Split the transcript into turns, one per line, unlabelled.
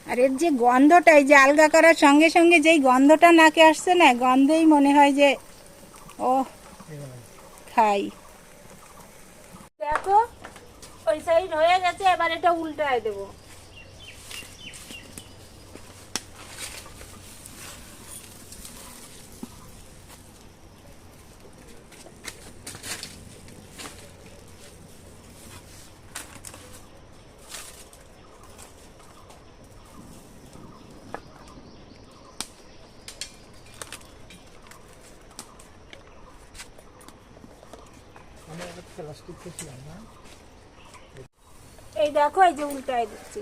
আর এর যে গন্ধটা, এই যে আলগা করার সঙ্গে সঙ্গে যেই গন্ধটা নাকে আসছে না, গন্ধেই মনে হয় যে ও খাই। দেখো ওই সাইড হয়ে গেছে, এবার এটা উল্টায় দেবো। এই দেখো, এই যে উল্টায় দিচ্ছি।